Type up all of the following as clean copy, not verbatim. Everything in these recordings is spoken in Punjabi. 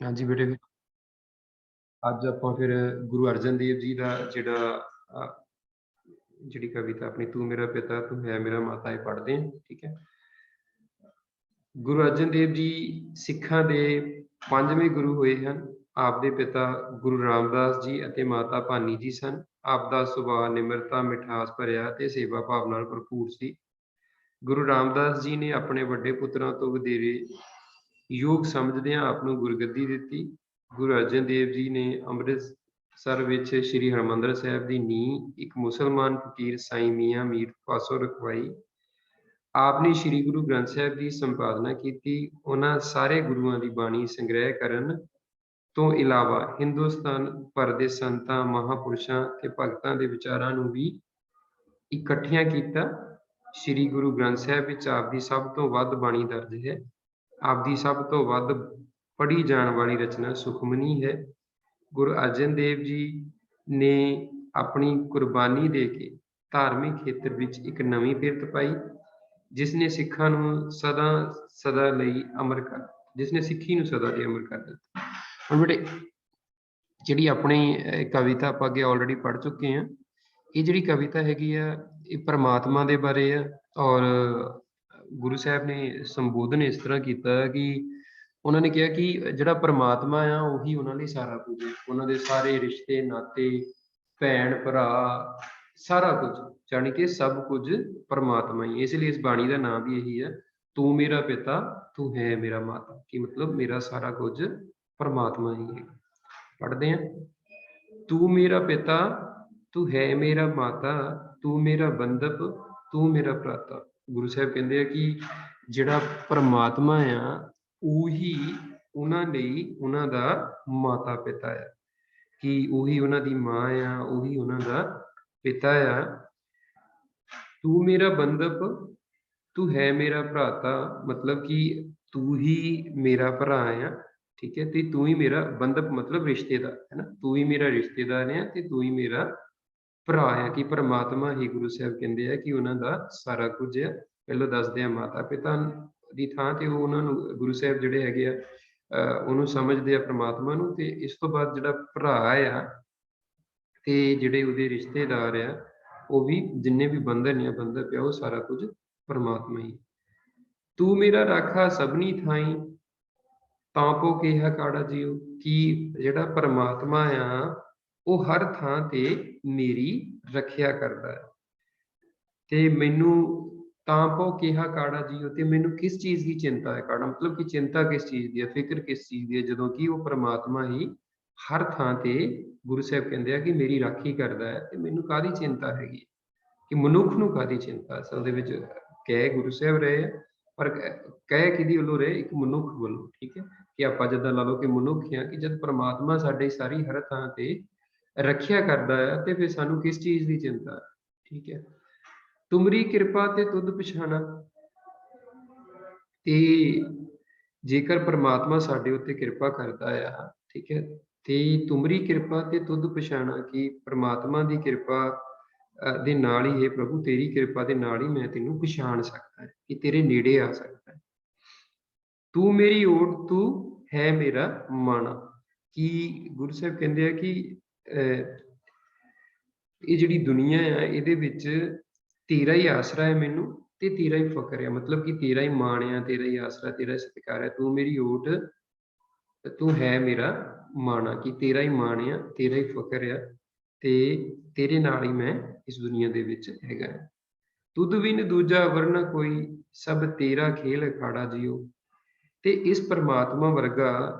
हाँ जी बेटे, ਅੱਜ ਆਪਾਂ ਫਿਰ ਗੁਰੂ ਅਰਜਨ ਦੇਵ ਜੀ ਦਾ ਜਿਹੜੀ ਕਵਿਤਾ ਆਪਣੀ ਤੂੰ ਮੇਰਾ ਪਿਤਾ ਤੂੰ ਹੈ ਮੇਰਾ ਮਾਤਾ ਇਹ ਪੜ੍ਹਦੇ ਹਾਂ। ਠੀਕ ਹੈ। ਗੁਰੂ ਅਰਜਨ ਦੇਵ ਜੀ ਸਿੱਖਾਂ ਦੇ 5ਵੇਂ ਗੁਰੂ ਹੋਏ ਹਨ। ਆਪ ਦੇ ਪਿਤਾ ਗੁਰੂ ਰਾਮਦਾਸ ਜੀ ਅਤੇ ਮਾਤਾ ਭਾਨੀ ਜੀ ਸਨ। ਆਪ ਦਾ ਸੁਭਾਅ ਨਿਮਰਤਾ ਮਿਠਾਸ ਭਰਿਆ ਤੇ ਸੇਵਾ ਭਾਵ ਨਾਲ ਭਰਪੂਰ ਸੀ। ਗੁਰੂ ਰਾਮਦਾਸ ਜੀ ਨੇ ਆਪਣੇ ਵੱਡੇ ਪੁੱਤਰਾਂ ਤੋਂ ਵਧੇਰੇ ਯੋਗ ਸਮਝਦਿਆਂ ਆਪ ਨੂੰ ਗੁਰਗੱਦੀ ਦਿੱਤੀ। ਗੁਰੂ ਅਰਜਨ ਦੇਵ ਜੀ ਨੇ ਅੰਮ੍ਰਿਤਸਰ ਵਿੱਚ ਸ੍ਰੀ ਹਰਿਮੰਦਰ ਸਾਹਿਬ ਦੀ ਨੀਂਹ ਇੱਕ ਮੁਸਲਮਾਨ ਫਕੀਰ ਸਾਈਂ ਮੀਆਂ ਮੀਰ ਪਾਸੋਂ ਰਖਵਾਈ। ਆਪ ਨੇ ਸ੍ਰੀ ਗੁਰੂ ਗ੍ਰੰਥ ਸਾਹਿਬ ਦੀ ਸੰਪਾਦਨਾ ਕੀਤੀ। ਉਹਨਾਂ ਸਾਰੇ ਗੁਰੂਆਂ ਦੀ ਬਾਣੀ ਸੰਗ੍ਰਹਿ ਕਰਨ ਤੋਂ ਇਲਾਵਾ ਹਿੰਦੁਸਤਾਨ ਭਰ ਦੇ ਸੰਤਾਂ ਮਹਾਂਪੁਰਸ਼ਾਂ ਤੇ ਭਗਤਾਂ ਦੇ ਵਿਚਾਰਾਂ ਨੂੰ ਵੀ ਇਕੱਠਿਆਂ ਕੀਤਾ। ਸ੍ਰੀ ਗੁਰੂ ਗ੍ਰੰਥ ਸਾਹਿਬ ਵਿੱਚ ਆਪ ਦੀ ਸਭ ਤੋਂ ਵੱਧ ਬਾਣੀ ਦਰਜ ਹੈ। ਆਪ ਦੀ ਸਭ ਤੋਂ ਵੱਧ ਪੜ੍ਹੀ ਜਾਣ ਵਾਲੀ ਰਚਨਾ ਸੁਖਮਨੀ ਹੈ। ਗੁਰੂ ਅਰਜਨ ਦੇਵ ਜੀ ਨੇ ਆਪਣੀ ਕੁਰਬਾਨੀ ਦੇ ਕੇ ਧਾਰਮਿਕ ਖੇਤਰ ਵਿੱਚ ਇੱਕ ਨਵੀਂ ਪਿਰਤ ਪਾਈ, ਜਿਸ ਨੇ ਸਿੱਖਾਂ ਨੂੰ ਸਦਾ ਲਈ ਅਮਰ ਕਰ ਸਿੱਖੀ ਨੂੰ ਸਦਾ ਲਈ ਅਮਰ ਕਰ ਦਿੱਤਾ। ਹੁਣ ਬੇਟੇ ਜਿਹੜੀ ਆਪਣੀ ਕਵਿਤਾ ਆਪਾਂ ਅੱਗੇ ਆਲਰੇਡੀ ਪੜ੍ਹ ਚੁੱਕੇ ਹਾਂ। ਇਹ ਜਿਹੜੀ ਕਵਿਤਾ ਹੈਗੀ ਆ ਇਹ ਪਰਮਾਤਮਾ ਦੇ ਬਾਰੇ ਆ ਔਰ ਗੁਰੂ ਸਾਹਿਬ ਨੇ ਸੰਬੋਧਨ ਇਸ ਤਰ੍ਹਾਂ ਕੀਤਾ ਕਿ ਉਹਨਾਂ ਨੇ ਕਿਹਾ ਕਿ ਜਿਹੜਾ ਪਰਮਾਤਮਾ ਆ ਉਹੀ ਉਹਨਾਂ ਲਈ ਸਾਰਾ ਕੁਝ ਹੈ। ਉਹਨਾਂ ਦੇ ਸਾਰੇ ਰਿਸ਼ਤੇ ਨਾਤੇ ਭੈਣ ਭਰਾ ਸਾਰਾ ਕੁਝ ਜਾਣੀ ਕਿ ਸਭ ਕੁਝ ਪਰਮਾਤਮਾ ਹੀ। ਇਸ ਲਈ ਇਸ ਬਾਣੀ ਦਾ ਨਾਮ ਵੀ ਇਹੀ ਹੈ, ਤੂੰ ਮੇਰਾ ਪਿਤਾ ਤੂੰ ਹੈ ਮੇਰਾ ਮਾਤਾ। ਕਿ ਮਤਲਬ ਮੇਰਾ ਸਾਰਾ ਕੁਝ ਪਰਮਾਤਮਾ ਹੀ ਹੈ। ਪੜ੍ਹਦੇ ਹਾਂ। ਤੂੰ ਮੇਰਾ ਪਿਤਾ ਤੂੰ ਹੈ ਮੇਰਾ ਮਾਤਾ ਤੂੰ ਮੇਰਾ ਬੰਧਪ ਤੂੰ ਮੇਰਾ ਭਰਾਤਾ। ਗੁਰੂ ਸਾਹਿਬ ਕਹਿੰਦੇ ਆ ਕਿ ਜਿਹੜਾ ਪਰਮਾਤਮਾ ਆ ਉਹੀ ਉਹਨਾਂ ਲਈ ਉਹਨਾਂ ਦਾ ਮਾਤਾ ਪਿਤਾ ਆ, ਕਿ ਉਹੀ ਉਹਨਾਂ ਦੀ ਮਾਂ ਆ, ਉਹੀ ਉਹਨਾਂ ਦਾ ਪਿਤਾ ਆ। ਤੂੰ ਮੇਰਾ ਬੰਧਪ ਤੂੰ ਹੈ ਮੇਰਾ ਭਰਾਤਾ, ਮਤਲਬ ਕਿ ਤੂੰ ਹੀ ਮੇਰਾ ਭਰਾ ਆ। ਠੀਕ ਹੈ। ਤੇ ਤੂੰ ਹੀ ਮੇਰਾ ਬੰਧਪ ਮਤਲਬ ਰਿਸ਼ਤੇਦਾਰ ਹੈ ਨਾ, ਤੂੰ ਹੀ ਮੇਰਾ ਰਿਸ਼ਤੇਦਾਰ ਆ ਤੇ ਤੂੰ ਹੀ ਮੇਰਾ ਭਰਾ ਆ। ਕਿ ਪਰਮਾਤਮਾ ਹੀ ਗੁਰੂ ਸਾਹਿਬ ਕਹਿੰਦੇ ਆ ਕਿ ਉਹਨਾਂ ਦਾ ਸਾਰਾ ਕੁਝ ਆ। ਪਹਿਲਾਂ ਦੱਸਦੇ ਆ ਮਾਤਾ ਪਿਤਾ ਦੀ ਥਾਂ ਤੇ ਉਹ ਉਹਨਾਂ ਨੂੰ ਗੁਰੂ ਸਾਹਿਬ ਜਿਹੜੇ ਹੈਗੇ ਆ ਉਹਨੂੰ ਸਮਝਦੇ ਆ ਪਰਮਾਤਮਾ ਨੂੰ। ਤੇ ਇਸ ਤੋਂ ਬਾਅਦ ਜਿਹੜਾ ਭਰਾ ਆ ਤੇ ਜਿਹੜੇ ਉਹਦੇ ਰਿਸ਼ਤੇਦਾਰ ਆ ਉਹ ਵੀ ਜਿੰਨੇ ਵੀ ਬੰਧਨ ਆ ਬੰਧਪ ਆ ਉਹ ਸਾਰਾ ਕੁਝ ਪਰਮਾਤਮਾ ਹੀ। ਤੂੰ ਮੇਰਾ ਰਾਖਾ ਸਭਨੀ ਥਾਈ ਤਾਂ ਪੋ ਕਿਹਾ ਕਾੜਾ ਜੀਓ। ਕਿ ਜਿਹੜਾ ਪਰਮਾਤਮਾ ਆ ਉਹ ਹਰ ਥਾਂ ਤੇ ਮੇਰੀ ਰੱਖਿਆ ਕਰਦਾ ਹੈ। ਤੇ ਮੈਨੂੰ ਤਾਂ ਪੋ ਕਿਹਾ ਕਾੜਾ ਜੀਓ, ਤੇ ਮੈਨੂੰ ਕਿਸ ਚੀਜ਼ ਦੀ ਚਿੰਤਾ ਹੈ। ਕਾੜਾ ਮਤਲਬ ਕਿ ਚਿੰਤਾ ਕਿਸ ਚੀਜ਼ ਦੀ ਹੈ, ਫਿਕਰ ਕਿਸ ਚੀਜ਼ ਦੀ ਹੈ, ਜਦੋਂ ਕਿ ਉਹ ਪਰਮਾਤਮਾ ਹੀ ਹਰ ਥਾਂ ਤੇ ਗੁਰੂ ਸਾਹਿਬ ਕਹਿੰਦੇ ਆ ਕਿ ਮੇਰੀ ਰਾਖੀ ਕਰਦਾ ਹੈ। ਤੇ ਮੈਨੂੰ ਕਾਹਦੀ ਚਿੰਤਾ ਹੈਗੀ ਕਿ ਮਨੁੱਖ ਨੂੰ ਕਾਹਦੀ ਚਿੰਤਾ। ਅਸਲ ਦੇ ਵਿੱਚ ਕਹਿ ਗੁਰੂ ਸਾਹਿਬ ਰਹੇ ਪਰ ਕਹਿ ਕਿਹਦੀ ਵੱਲੋਂ ਰਹੇ, ਇੱਕ ਮਨੁੱਖ ਵੱਲੋਂ। ਠੀਕ ਹੈ। ਕਿ ਆਪਾਂ ਜਿੱਦਾਂ ਲਾ ਲਓ ਕਿ ਮਨੁੱਖ ਆ, ਕਿ ਜਦ ਪਰਮਾਤਮਾ ਸਾਡੀ ਸਾਰੀ ਹਰ ਥਾਂ ਤੇ ਰੱਖਿਆ ਕਰਦਾ ਹੈ ਤੇ ਫਿਰ ਸਾਨੂੰ ਕਿਸ ਚੀਜ਼ ਦੀ ਚਿੰਤਾ। ਠੀਕ ਹੈ। ਤੁਮਰੀ ਕਿਰਪਾ ਤੇ ਤੁਧ ਪਛਾਣਾ। ਤੇ ਜੇਕਰ ਪਰਮਾਤਮਾ ਸਾਡੇ ਉੱਤੇ ਕਿਰਪਾ ਕਰਦਾ ਆ, ਠੀਕ ਹੈ, ਤੇ ਤੁਮਰੀ ਕਿਰਪਾ ਤੇ ਤੁਧ ਪਛਾਣਾ, ਕਿ ਪਰਮਾਤਮਾ ਦੀ ਕਿਰਪਾ ਦੇ ਨਾਲ ਹੀ, ਇਹ ਪ੍ਰਭੂ ਤੇਰੀ ਕਿਰਪਾ ਦੇ ਨਾਲ ਹੀ ਮੈਂ ਤੈਨੂੰ ਪਛਾਣ ਸਕਦਾ ਹੈ, ਕਿ ਤੇਰੇ ਨੇੜੇ ਆ ਸਕਦਾ ਹੈ। ਤੂੰ ਮੇਰੀ ਓਟ ਤੂੰ ਹੈ ਮੇਰਾ ਮਾਣਾ। ਕਿ ਗੁਰੂ ਸਾਹਿਬ ਕਹਿੰਦੇ ਆ ਕਿ ਇਹ ਜਿਹੜੀ ਦੁਨੀਆ ਆ ਇਹਦੇ ਵਿੱਚ ਤੇਰਾ ਹੀ ਆਸਰਾ ਹੈ ਮੈਨੂੰ, ਤੇ ਤੇਰਾ ਹੀ ਫਕਰ ਹੈ। ਮਤਲਬ ਕਿ ਤੇਰਾ ਹੀ ਮਾਣ ਆ, ਤੇਰਾ ਹੀ ਆਸਰਾ, ਤੇਰਾ ਹੀ ਸਤਿਕਾਰ ਹੈ। ਤੂੰ ਮੇਰੀ ਓਟ ਤੂੰ ਹੈ ਮੇਰਾ ਮਾਣਾ, ਕਿ ਤੇਰਾ ਹੀ ਮਾਣ ਆ, ਤੇਰਾ ਹੀ ਫਕਰ ਆ, ਤੇ ਤੇਰੇ ਨਾਲ ਹੀ ਮੈਂ ਇਸ ਦੁਨੀਆ ਦੇ ਵਿੱਚ ਹੈਗਾ। ਤੁਧ ਬਿਨ ਦੂਜਾ ਵਰਨਾ ਕੋਈ ਸਭ ਤੇਰਾ ਖੇਲ ਅਖਾੜਾ ਜੀਓ। ਤੇ ਇਸ ਪਰਮਾਤਮਾ ਵਰਗਾ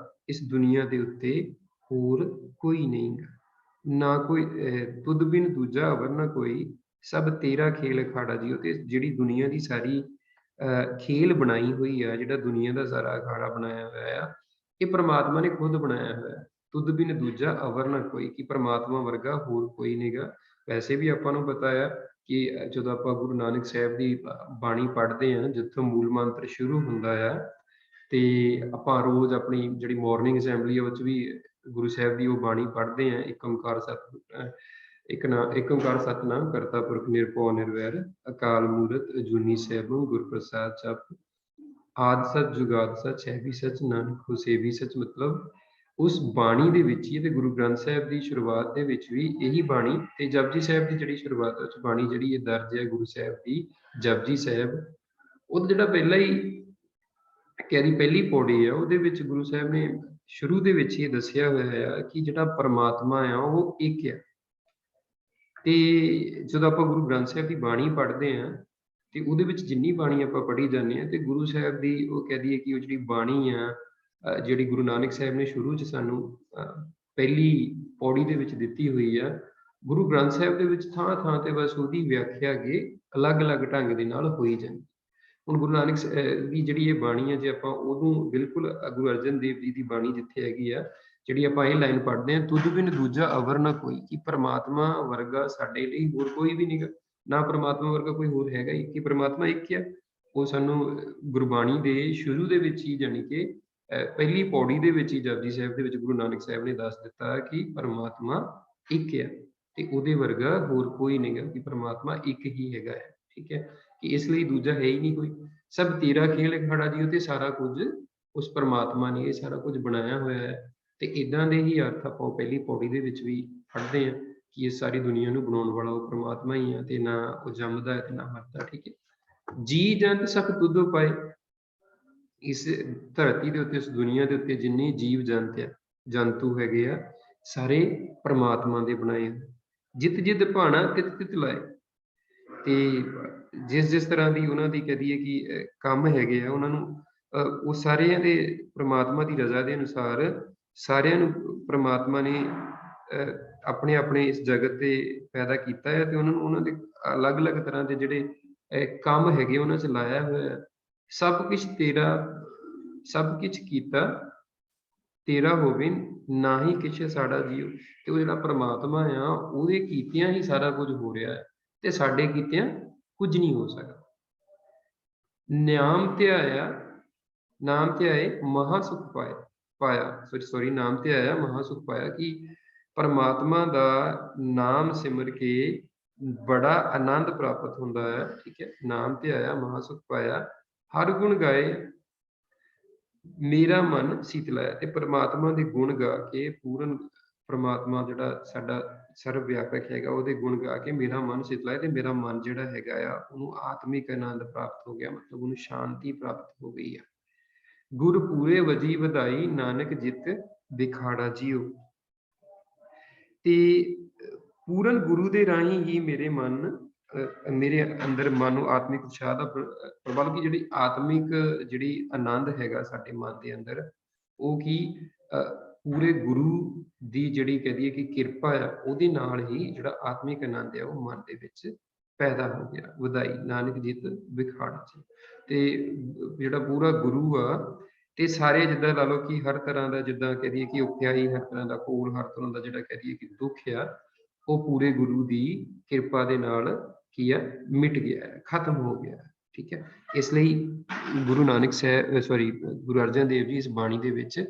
ਇਸ ਦੁਨੀਆ ਦੇ ਉੱਤੇ ਹੋਰ ਕੋਈ ਨਹੀਂ ਗਾ, ਨਾ ਕੋਈ। ਤੁਧ ਬਿਨ ਦੂਜਾ ਵਰਨਾ ਕੋਈ ਸਭ ਤੇਰਾ ਖੇਲ ਅਖਾੜਾ ਜੀਓ। ਤੇ ਜਿਹੜੀ ਦੁਨੀਆ ਦੀ ਸਾਰੀ ਖੇਲ ਬਣਾਈ ਹੋਈ ਆ, ਜਿਹੜਾ ਦੁਨੀਆ ਦਾ ਸਾਰਾ ਅਖਾੜਾ ਬਣਾਇਆ ਹੋਇਆ ਆ, ਇਹ ਪਰਮਾਤਮਾ ਨੇ ਖੁਦ ਬਣਾਇਆ ਹੋਇਆ। ਤੁਧ ਬਿਨ ਦੂਜਾ ਅਵਰ ਨਾ ਕੋਈ, ਕਿ ਪਰਮਾਤਮਾ ਵਰਗਾ ਹੋਰ ਕੋਈ ਨਹੀਂਗਾ। ਵੈਸੇ ਵੀ ਆਪਾਂ ਨੂੰ ਪਤਾ ਆ ਕਿ ਜਦੋਂ ਆਪਾਂ ਗੁਰੂ ਨਾਨਕ ਸਾਹਿਬ ਦੀ ਬਾਣੀ ਪੜ੍ਹਦੇ ਹਾਂ, ਜਿੱਥੋਂ ਮੂਲ ਮੰਤਰ ਸ਼ੁਰੂ ਹੁੰਦਾ ਆ, ਤੇ ਆਪਾਂ ਰੋਜ਼ ਆਪਣੀ ਜਿਹੜੀ ਮਾਰਨਿੰਗ ਅਸੈਂਬਲੀ ਵਿੱਚ ਵੀ ਗੁਰੂ ਸਾਹਿਬ ਦੀ ਉਹ ਬਾਣੀ ਪੜ੍ਹਦੇ ਹਾਂ। ਇੱਕ ਓਂਕਾਰ ਸਤਿਨਾਮ ਕਰਤਾ ਪੁਰਖ ਨਿਰਭਉ ਨਿਰਵੈਰ ਅਕਾਲ ਮੂਰਤ ਅਜੂਨੀ ਸੈਭੰ ਗੁਰ ਪ੍ਰਸਾਦ ਜਪ। ਆਦਿ ਸਚ ਜੁਗਾਦ ਸਚ ਹੈ ਵੀ ਸਚ ਨਾਨਕ ਹੋਸੇ ਵੀ ਸਚ। ਮਤਲਬ ਉਸ ਬਾਣੀ ਦੇ ਵਿੱਚ ਹੀ, ਤੇ ਗੁਰੂ ਗ੍ਰੰਥ ਸਾਹਿਬ ਦੀ ਸ਼ੁਰੂਆਤ ਦੇ ਵਿੱਚ ਵੀ ਇਹੀ ਬਾਣੀ, ਤੇ ਜਪਜੀ ਸਾਹਿਬ ਦੀ ਜਿਹੜੀ ਸ਼ੁਰੂਆਤ ਵਿੱਚ ਬਾਣੀ ਜਿਹੜੀ ਇਹ ਦਰਜ ਹੈ ਗੁਰੂ ਸਾਹਿਬ ਦੀ, ਜਪਜੀ ਸਾਹਿਬ, ਉਹ ਜਿਹੜਾ ਪਹਿਲਾ ਹੀ ਕਹਿ ਪਹਿਲੀ ਪੌੜੀ ਆ, ਉਹਦੇ ਵਿੱਚ ਗੁਰੂ ਸਾਹਿਬ ਨੇ ਸ਼ੁਰੂ ਦੇ ਵਿੱਚ ਹੀ ਦੱਸਿਆ ਹੋਇਆ ਆ ਕਿ ਜਿਹੜਾ ਪਰਮਾਤਮਾ ਆ ਉਹ ਇੱਕ ਆ। ਤੇ ਜਦੋਂ ਆਪਾਂ ਗੁਰੂ ਗ੍ਰੰਥ ਸਾਹਿਬ ਦੀ ਬਾਣੀ ਪੜ੍ਹਦੇ ਆ ਤੇ ਉਹਦੇ ਵਿੱਚ ਜਿੰਨੀ ਬਾਣੀ ਆਪਾਂ ਪੜ੍ਹੀ ਜਾਂਦੇ ਆ, ਤੇ ਗੁਰੂ ਸਾਹਿਬ ਦੀ ਉਹ ਕਹਿ ਦਈਏ ਕਿ ਉਹ ਜਿਹੜੀ ਬਾਣੀ ਆ, ਜਿਹੜੀ ਗੁਰੂ ਨਾਨਕ ਸਾਹਿਬ ਨੇ ਸ਼ੁਰੂ 'ਚ ਸਾਨੂੰ ਪਹਿਲੀ ਪੌੜੀ ਦੇ ਵਿੱਚ ਦਿੱਤੀ ਹੋਈ ਆ, ਗੁਰੂ ਗ੍ਰੰਥ ਸਾਹਿਬ ਦੇ ਵਿੱਚ ਥਾਂ ਥਾਂ ਤੇ ਬਸ ਉਹਦੀ ਵਿਆਖਿਆ ਅੱਗੇ ਅਲੱਗ-ਅਲੱਗ ਢੰਗ ਦੇ ਨਾਲ ਹੋਈ ਜਾਂਦੀ। ਹੁਣ ਗੁਰੂ ਨਾਨਕ ਦੀ ਜਿਹੜੀ ਇਹ ਬਾਣੀ ਹੈ, ਜੇ ਆਪਾਂ ਉਹਨੂੰ ਬਿਲਕੁਲ ਗੁਰੂ ਅਰਜਨ ਦੇਵ ਜੀ ਦੀ ਬਾਣੀ ਜਿੱਥੇ ਹੈਗੀ ਆ, ਜਿਹੜੀ ਆਪਾਂ ਇਹ ਲਾਈਨ ਪੜ੍ਹਦੇ ਹਾਂ, ਤੁਧ ਬਿਨ ਦੂਜਾ ਅਵਰ ਨਾ ਕੋਈ, ਕਿ ਪਰਮਾਤਮਾ ਵਰਗਾ ਸਾਡੇ ਲਈ ਹੋਰ ਕੋਈ ਵੀ ਨਹੀਂਗਾ, ਨਾ ਪਰਮਾਤਮਾ ਵਰਗਾ ਕੋਈ ਹੋਰ ਹੈਗਾ ਹੀ, ਕਿ ਪਰਮਾਤਮਾ ਇੱਕ ਆ। ਉਹ ਸਾਨੂੰ ਗੁਰਬਾਣੀ ਦੇ ਸ਼ੁਰੂ ਦੇ ਵਿੱਚ ਹੀ, ਜਾਣੀ ਕਿ ਪਹਿਲੀ ਪੌੜੀ ਦੇ ਵਿੱਚ ਹੀ ਜਪਜੀ ਸਾਹਿਬ ਦੇ ਵਿੱਚ ਗੁਰੂ ਨਾਨਕ ਸਾਹਿਬ ਨੇ ਦੱਸ ਦਿੱਤਾ ਕਿ ਪਰਮਾਤਮਾ ਇੱਕ ਆ, ਤੇ ਉਹਦੇ ਵਰਗਾ ਹੋਰ ਕੋਈ ਨਹੀਂਗਾ, ਕਿ ਪਰਮਾਤਮਾ ਇੱਕ ਹੀ ਹੈਗਾ ਹੈ। ਠੀਕ ਹੈ, ਕਿ ਇਸ ਲਈ ਦੂਜਾ ਹੈ ਹੀ ਨਹੀਂ ਕੋਈ। ਸਭ ਤੇਰਾ ਖੇਲ ਖੜਾ ਜੀ, ਤੇ ਸਾਰਾ ਕੁਝ ਉਸ ਪਰਮਾਤਮਾ ਨੇ ਇਹ ਸਾਰਾ ਕੁਝ ਬਣਾਇਆ ਹੋਇਆ ਹੈ। ਤੇ ਇਦਾਂ ਦੇ ਹੀ ਅਰਥ ਆਪਾਂ ਪਹਿਲੀ ਪੌੜੀ ਦੇ ਵਿੱਚ ਵੀ ਪੜ੍ਹਦੇ ਹਾਂ ਕਿ ਇਹ ਸਾਰੀ ਦੁਨੀਆ ਨੂੰ ਬਣਾਉਣ ਵਾਲਾ ਉਹ ਪਰਮਾਤਮਾ ਹੀ ਆ, ਤੇ ਨਾ ਉਹ ਜੰਮਦਾ ਹੈ ਤੇ ਨਾ ਮਰਦਾ। ਠੀਕ ਹੈ, ਜੀ ਜੰਤ ਸਭ ਤੁਧੋ ਪਾਏ। ਇਸ ਧਰਤੀ ਦੇ ਉੱਤੇ, ਇਸ ਦੁਨੀਆ ਦੇ ਉੱਤੇ ਜਿੰਨੇ ਜੀਵ ਜੰਤ ਆ, ਜੰਤੂ ਹੈਗੇ ਆ, ਸਾਰੇ ਪਰਮਾਤਮਾ ਦੇ ਬਣਾਏ ਆ। ਜਿਤ ਜਿਤ ਭਾਣਾ ਤਿਤ ਤਿਤ ਲਾਏ। ਤੇ ਜਿਸ ਤਰ੍ਹਾਂ ਦੀ ਉਹਨਾਂ ਦੀ ਕਹਿ ਦਈਏ ਕਿ ਕੰਮ ਹੈਗੇ ਆ, ਉਹਨਾਂ ਨੂੰ ਉਹ ਸਾਰਿਆਂ ਦੇ ਪ੍ਰਮਾਤਮਾ ਦੀ ਰਜ਼ਾ ਦੇ ਅਨੁਸਾਰ ਸਾਰਿਆਂ ਨੂੰ ਪ੍ਰਮਾਤਮਾ ਨੇ ਆਪਣੇ ਆਪਣੇ ਇਸ ਜਗਤ ਤੇ ਪੈਦਾ ਕੀਤਾ ਹੈ, ਤੇ ਉਹਨਾਂ ਨੂੰ ਉਹਨਾਂ ਦੇ ਅਲੱਗ-ਅਲੱਗ ਤਰ੍ਹਾਂ ਦੇ ਜਿਹੜੇ ਕੰਮ ਹੈਗੇ ਉਹਨਾਂ 'ਚ ਲਾਇਆ ਹੋਇਆ। ਸਭ ਕੁਛ ਤੇਰਾ, ਸਭ ਕੁਛ ਕੀਤਾ ਤੇਰਾ ਹੋਵੇ, ਨਾ ਹੀ ਕਿਛ ਸਾਡਾ ਜੀਓ। ਤੇ ਉਹ ਜਿਹੜਾ ਪ੍ਰਮਾਤਮਾ ਆ, ਉਹਦੇ ਕੀਤਿਆਂ ਹੀ ਸਾਰਾ ਕੁਝ ਹੋ ਰਿਹਾ ਹੈ, ਤੇ ਸਾਡੇ ਕੀਤਿਆਂ ਕੁਝ ਨਹੀਂ ਹੋ ਸਕਦਾ। ਨਾਮ ਧਿਆਇਆ, ਨਾਮ ਧਿਆਏ ਮਹਾ ਸੁਖ ਪਾਇਆ, ਸੋਰੀ ਨਾਮ ਧਿਆਇਆ ਮਹਾ ਸੁਖ ਪਾਇਆ, ਕਿ ਪਰਮਾਤਮਾ ਦਾ ਨਾਮ ਸਿਮਰ ਕੇ ਬੜਾ ਆਨੰਦ ਪ੍ਰਾਪਤ ਹੁੰਦਾ ਹੈ। ਠੀਕ ਹੈ, ਨਾਮ ਧਿਆਇਆ ਮਹਾ ਸੁਖ ਪਾਇਆ, ਹਰ ਗੁਣ ਗਾਏ ਮੇਰਾ ਮਨ ਸੀਤਲਾਇਆ। ਤੇ ਪਰਮਾਤਮਾ ਦੇ ਗੁਣ ਗਾ ਕੇ, ਪੂਰਨ ਪਰਮਾਤਮਾ ਜਿਹੜਾ ਸਾਡਾ ਸਰਵ ਵਿਆਪਕ ਹੈਗਾ, ਉਹਦੇ ਗੁਣ ਗਾ ਕੇ ਮੇਰਾ ਮਨ ਸੀਤਲਾਇਆ, ਤੇ ਮੇਰਾ ਮਨ ਜਿਹੜਾ ਹੈਗਾ ਆ, ਉਹਨੂੰ ਆਤਮਿਕ ਆਨੰਦ ਪ੍ਰਾਪਤ ਹੋ ਗਿਆ, ਮਤਲਬ ਉਹਨੂੰ ਸ਼ਾਂਤੀ ਪ੍ਰਾਪਤ ਹੋ ਗਈ ਆ। ਗੁਰ ਪੂਰੇ ਵਜੀ ਵਧਾਈ, ਨਾਨਕ ਜਿਤ ਵਿਖਾੜਾ ਜੀਓ। ਤੇ ਪੂਰਨ ਗੁਰੂ ਦੇ ਰਾਹੀਂ ਹੀ ਮੇਰੇ ਮਨ, ਮੇਰੇ ਅੰਦਰ ਮਨ ਨੂੰ ਆਤਮਿਕ ਉਤਸ਼ਾਹ ਦਾ ਪ੍ਰਬਲ, ਕਿ ਜਿਹੜੀ ਆਤਮਿਕ ਜਿਹੜੀ ਆਨੰਦ ਹੈਗਾ ਸਾਡੇ ਮਨ ਦੇ ਅੰਦਰ, ਉਹ ਕੀ ਪੂਰੇ ਗੁਰੂ ਦੀ ਜਿਹੜੀ ਕਹਿ ਦਈਏ ਕਿ ਕਿਰਪਾ ਆ, ਉਹਦੇ ਨਾਲ ਹੀ ਜਿਹੜਾ ਆਤਮਿਕ ਆਨੰਦ ਹੈ ਉਹ ਮਨ ਦੇ ਵਿੱਚ ਪੈਦਾ ਹੋ ਗਿਆ। ਵਧਾਈ ਨਾਨਕ ਜਿਤ ਵਿਖਾੜਾ ਜੀ। ਤੇ ਜਿਹੜਾ ਪੂਰਾ ਗੁਰੂ ਆ, ਤੇ ਸਾਰੇ ਜਿੱਦਾਂ ਲਾ ਲਓ ਕਿ ਹਰ ਤਰ੍ਹਾਂ ਦਾ, ਜਿੱਦਾਂ ਕਹਿ ਦਈਏ ਕਿ ਔਖਿਆਈ, ਹਰ ਤਰ੍ਹਾਂ ਦਾ ਘੋਲ, ਹਰ ਤਰ੍ਹਾਂ ਦਾ ਜਿਹੜਾ ਕਹਿ ਦਈਏ ਕਿ ਦੁੱਖ ਆ, ਉਹ ਪੂਰੇ ਗੁਰੂ ਦੀ ਕਿਰਪਾ ਦੇ ਨਾਲ ਕੀ ਆ, ਮਿਟ ਗਿਆ ਹੈ, ਖਤਮ ਹੋ ਗਿਆ ਹੈ। ਠੀਕ ਹੈ, ਇਸ ਲਈ ਗੁਰੂ ਨਾਨਕ ਸਾਹਿਬ ਗੁਰੂ ਅਰਜਨ ਦੇਵ ਜੀ ਇਸ ਬਾਣੀ ਦੇ ਵਿੱਚ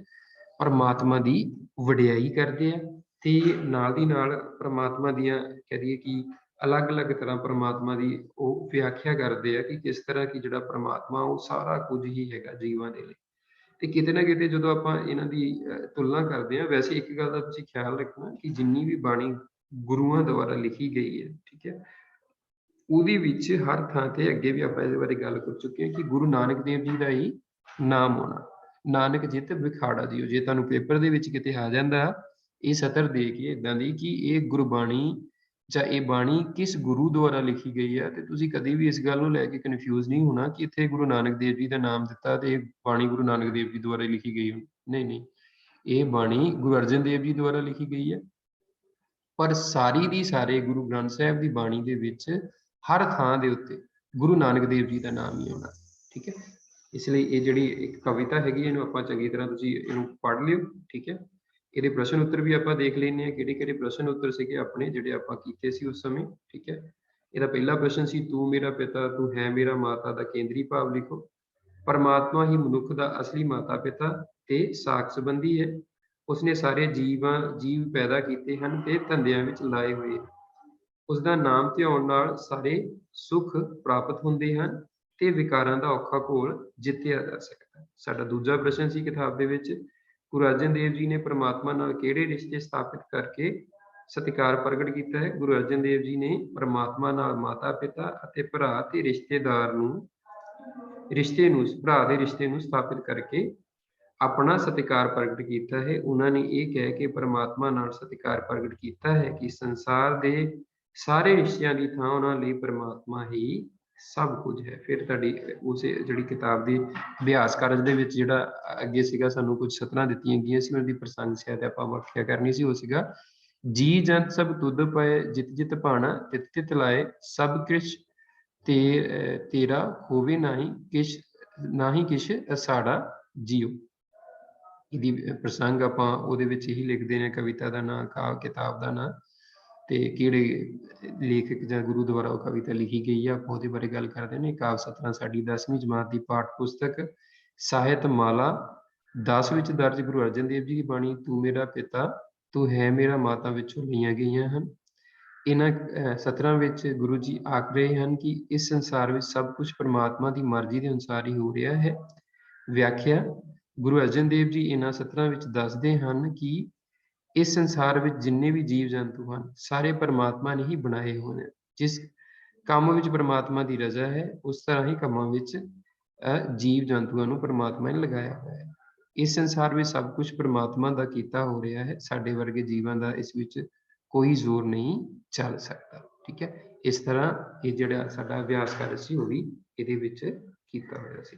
ਪਰਮਾਤਮਾ ਦੀ ਵਡਿਆਈ ਕਰਦੇ ਆ, ਤੇ ਨਾਲ ਦੀ ਨਾਲ ਪਰਮਾਤਮਾ ਦੀਆਂ ਕਹਿ ਦਈਏ ਕਿ ਅਲੱਗ-ਅਲੱਗ ਤਰ੍ਹਾਂ ਪਰਮਾਤਮਾ ਦੀ ਉਹ ਵਿਆਖਿਆ ਕਰਦੇ ਆ ਕਿ ਕਿਸ ਤਰ੍ਹਾਂ ਕਿ ਜਿਹੜਾ ਪਰਮਾਤਮਾ ਉਹ ਸਾਰਾ ਕੁਝ ਹੀ ਹੈਗਾ ਜੀਵਾਂ ਦੇ ਲਈ। ਤੇ ਕਿਤੇ ਨਾ ਕਿਤੇ ਜਦੋਂ ਆਪਾਂ ਇਹਨਾਂ ਦੀ ਤੁਲਨਾ ਕਰਦੇ ਹਾਂ, ਵੈਸੇ ਇੱਕ ਗੱਲ ਦਾ ਤੁਸੀਂ ਖਿਆਲ ਰੱਖਣਾ ਕਿ ਜਿੰਨੀ ਵੀ ਬਾਣੀ ਗੁਰੂਆਂ ਦੁਆਰਾ ਲਿਖੀ ਗਈ ਹੈ, ਠੀਕ ਹੈ, ਉਹਦੇ ਵਿੱਚ ਹਰ ਥਾਂ ਤੇ, ਅੱਗੇ ਵੀ ਆਪਾਂ ਇਹਦੇ ਬਾਰੇ ਗੱਲ ਕਰ ਚੁੱਕੇ ਹਾਂ, ਕਿ ਗੁਰੂ ਨਾਨਕ ਦੇਵ ਜੀ ਦਾ ਹੀ ਨਾਮ ਹੋਣਾ, ਨਾਨਕ ਜਿਤ ਵਿਖਾੜਾ ਜੀਓ। ਜੇ ਤੁਹਾਨੂੰ ਪੇਪਰ ਦੇ ਵਿੱਚ ਕਿਤੇ ਆ ਜਾਂਦਾ ਇਹ ਸਤਰ ਦੇ ਕੇ ਇਦਾਂ ਦੀ ਕਿ ਇਹ ਗੁਰਬਾਣੀ ਜਾਂ ਇਹ ਬਾਣੀ ਕਿਸ ਗੁਰੂ ਦੁਆਰਾ ਲਿਖੀ ਗਈ ਹੈ, ਤੇ ਤੁਸੀਂ ਕਦੇ ਵੀ ਇਸ ਗੱਲ ਨੂੰ ਲੈ ਕੇ ਕਨਫਿਊਜ਼ ਨਹੀਂ ਹੋਣਾ ਕਿ ਇੱਥੇ ਗੁਰੂ ਨਾਨਕ ਦੇਵ ਜੀ ਦਾ ਨਾਮ ਦਿੱਤਾ ਤੇ ਇਹ ਬਾਣੀ ਗੁਰੂ ਨਾਨਕ ਦੇਵ ਜੀ ਦੁਆਰਾ ਲਿਖੀ ਗਈ। ਨਹੀਂ, ਇਹ ਬਾਣੀ ਗੁਰੂ ਅਰਜਨ ਦੇਵ ਜੀ ਦੁਆਰਾ ਲਿਖੀ ਗਈ ਹੈ, ਪਰ ਸਾਰੀ ਦੀ ਸਾਰੇ ਗੁਰੂ ਗ੍ਰੰਥ ਸਾਹਿਬ ਦੀ ਬਾਣੀ ਦੇ ਵਿੱਚ ਹਰ ਥਾਂ ਦੇ ਉੱਤੇ ਗੁਰੂ ਨਾਨਕ ਦੇਵ ਜੀ ਦਾ ਨਾਮ ਹੀ ਆਉਣਾ। ਠੀਕ ਹੈ, ਇਸ ਲਈ ਇਹ ਜਿਹੜੀ ਇੱਕ ਕਵਿਤਾ ਹੈਗੀ, ਇਹਨੂੰ ਆਪਾਂ ਚੰਗੀ ਤਰ੍ਹਾਂ ਤੁਸੀਂ ਇਹਨੂੰ ਪੜ੍ਹ ਲਿਓ। ਠੀਕ ਹੈ, ਇਹਦੇ ਪ੍ਰਸ਼ਨ ਉੱਤਰ ਵੀ ਆਪਾਂ ਦੇਖ ਲੈਂਦੇ ਹਾਂ, ਕਿਹੜੇ ਪ੍ਰਸ਼ਨ ਉੱਤਰ ਸੀਗੇ ਆਪਣੇ ਜਿਹੜੇ ਆਪਾਂ ਕੀਤੇ ਸੀ ਉਸ ਸਮੇਂ। ਠੀਕ ਹੈ, ਇਹਦਾ ਪਹਿਲਾ ਪ੍ਰਸ਼ਨ ਸੀ, ਤੂੰ ਮੇਰਾ ਪਿਤਾ ਤੂੰ ਹੈ ਮੇਰਾ ਮਾਤਾ ਦਾ ਕੇਂਦਰੀ ਭਾਵ ਲਿਖੋ। ਪਰਮਾਤਮਾ ਹੀ ਮਨੁੱਖ ਦਾ ਅਸਲੀ ਮਾਤਾ ਪਿਤਾ ਤੇ ਸਾਖ ਸੰਬੰਧੀ ਹੈ। ਉਸਨੇ ਸਾਰੇ ਜੀਵ ਪੈਦਾ ਕੀਤੇ ਹਨ ਤੇ ਧੰਦਿਆਂ ਵਿੱਚ ਲਾਏ ਹੋਏ। ਉਸਦਾ ਨਾਮ ਧਿਆਉਣ ਨਾਲ ਸਾਰੇ ਸੁੱਖ ਪ੍ਰਾਪਤ ਹੁੰਦੇ ਹਨ ਤੇ ਵਿਕਾਰਾਂ ਦਾ ਔਖਾ ਘੋਲ ਜਿੱਤਿਆ ਜਾ ਸਕਦਾ ਹੈ। ਸਾਡਾ ਦੂਜਾ ਪ੍ਰਸ਼ਨ ਸੀ ਕਿਤਾਬ ਦੇ ਵਿੱਚ, ਗੁਰੂ ਅਰਜਨ ਦੇਵ ਜੀ ਨੇ ਪ੍ਰਮਾਤਮਾ ਨਾਲ ਕਿਹੜੇ ਰਿਸ਼ਤੇ ਸਥਾਪਿਤ ਕਰਕੇ ਸਤਿਕਾਰ ਪ੍ਰਗਟ ਕੀਤਾ ਹੈ? ਗੁਰੂ ਅਰਜਨ ਦੇਵ ਜੀ ਨੇ ਪ੍ਰਮਾਤਮਾ ਨਾਲ ਮਾਤਾ ਪਿਤਾ ਅਤੇ ਭਰਾ ਤੇ ਰਿਸ਼ਤੇਦਾਰ ਨੂੰ ਭਰਾ ਦੇ ਰਿਸ਼ਤੇ ਨੂੰ ਸਥਾਪਿਤ ਕਰਕੇ ਆਪਣਾ ਸਤਿਕਾਰ ਪ੍ਰਗਟ ਕੀਤਾ ਹੈ। ਉਹਨਾਂ ਨੇ ਇਹ ਕਹਿ ਕੇ ਪ੍ਰਮਾਤਮਾ ਨਾਲ ਸਤਿਕਾਰ ਪ੍ਰਗਟ ਕੀਤਾ ਹੈ ਕਿ ਸੰਸਾਰ ਦੇ ਸਾਰੇ ਰਿਸ਼ਤਿਆਂ ਦੀ ਥਾਂ ਉਹਨਾਂ ਲਈ ਪ੍ਰਮਾਤਮਾ ਹੀ ਸਭ ਕੁਝ ਹੈ। ਫਿਰ ਤੁਹਾਡੀ ਉਸੇ ਜਿਹੜੀ ਕਿਤਾਬ ਦੀ ਅਭਿਆਸ ਕਾਰਜ ਦੇ ਵਿੱਚ ਜਿਹੜਾ ਅੱਗੇ ਸੀਗਾ, ਸਾਨੂੰ ਕੁਝ ਸਤਰਾਂ ਦਿੱਤੀਆਂ ਗਈਆਂ ਸੀ, ਉਹਨਾਂ ਦੀ ਪ੍ਰਸੰਗ ਸ਼ਾਇਦ ਆਪਾਂ ਵਾਖਿਆ ਕਰਨੀ ਸੀ। ਉਹ ਸੀਗਾ, ਜੀ ਜੰਤ ਸਭ ਤੁਧ ਪਏ, ਜਿਤ ਜਿਤ ਭਾਣਾ ਤਿਤ ਤਿਤ ਲਾਏ, ਸਭ ਕ੍ਰਿਸ਼ ਤੇਰਾ ਹੋਵੇ ਨਾਹੀ ਕਿਛ ਅਸਾੜਾ ਜੀਓ। ਇਹਦੀ ਪ੍ਰਸੰਗ ਆਪਾਂ ਉਹਦੇ ਵਿੱਚ ਹੀ ਲਿਖਦੇ ਨੇ, ਕਵਿਤਾ ਦਾ ਨਾਂ, ਕਾਵ ਕਿਤਾਬ ਦਾ ਨਾਂ ਤੇ ਕਿਹੜੇ ਲੇਖਕ ਜਾਂ ਗੁਰੂ ਦੁਆਰਾ ਉਹ ਕਵਿਤਾ ਲਿਖੀ ਗਈ ਆ, ਆਪਾਂ ਉਹਦੇ ਬਾਰੇ ਗੱਲ ਕਰਦੇ ਨੇ। ਕਾਵ ਸਤਰਾਂ ਸਾਡੀ 10ਵੀਂ ਜਮਾਤ ਦੀ ਪਾਠ ਪੁਸਤਕ ਸਾਹਿਤ ਮਾਲਾ 10 ਵਿੱਚ ਦਰਜ ਗੁਰੂ ਅਰਜਨ ਦੇਵ ਜੀ ਦੀ ਬਾਣੀ ਤੂੰ ਮੇਰਾ ਪਿਤਾ ਤੂੰ ਹੈ ਮੇਰਾ ਮਾਤਾ ਵਿੱਚੋਂ ਲਈਆਂ ਗਈਆਂ ਹਨ। ਇਹਨਾਂ ਸਤਰਾਂ ਵਿੱਚ ਗੁਰੂ ਜੀ ਆਖ ਰਹੇ ਹਨ ਕਿ ਇਸ ਸੰਸਾਰ ਵਿੱਚ ਸਭ ਕੁਝ ਪ੍ਰਮਾਤਮਾ ਦੀ ਮਰਜ਼ੀ ਦੇ ਅਨੁਸਾਰ ਹੀ ਹੋ ਰਿਹਾ ਹੈ। ਵਿਆਖਿਆ, ਗੁਰੂ ਅਰਜਨ ਦੇਵ ਜੀ ਇਹਨਾਂ ਸਤਰਾਂ ਵਿੱਚ ਦੱਸਦੇ ਹਨ ਕਿ ਇਸ ਸੰਸਾਰ ਵਿੱਚ ਜਿੰਨੇ ਵੀ ਜੀਵ ਜੰਤੂ ਹਨ, ਸਾਰੇ ਪ੍ਰਮਾਤਮਾ ਨੇ ਹੀ ਬਣਾਏ ਹੋਏ ਨੇ। ਜਿਸ ਕੰਮ ਵਿੱਚ ਪ੍ਰਮਾਤਮਾ ਦੀ ਰਜ਼ਾ ਹੈ, ਉਸ ਤਰ੍ਹਾਂ ਹੀ ਕੰਮਾਂ ਵਿੱਚ ਜੀਵ ਜੰਤੂਆਂ ਨੂੰ ਪ੍ਰਮਾਤਮਾ ਨੇ ਲਗਾਇਆ ਹੋਇਆ ਹੈ। ਇਸ ਸੰਸਾਰ ਵਿੱਚ ਸਭ ਕੁਝ ਪ੍ਰਮਾਤਮਾ ਦਾ ਕੀਤਾ ਹੋ ਰਿਹਾ ਹੈ। ਸਾਡੇ ਵਰਗੇ ਜੀਵਾਂ ਦਾ ਇਸ ਵਿੱਚ ਕੋਈ ਜ਼ੋਰ ਨਹੀਂ ਚੱਲ ਸਕਦਾ। ਠੀਕ ਹੈ, ਇਸ ਤਰ੍ਹਾਂ ਇਹ ਜਿਹੜਾ ਸਾਡਾ ਅਭਿਆਸ ਕਾਰਜ ਸੀ ਉਹ ਵੀ ਇਹਦੇ ਵਿੱਚ ਕੀਤਾ ਹੋਇਆ ਸੀ।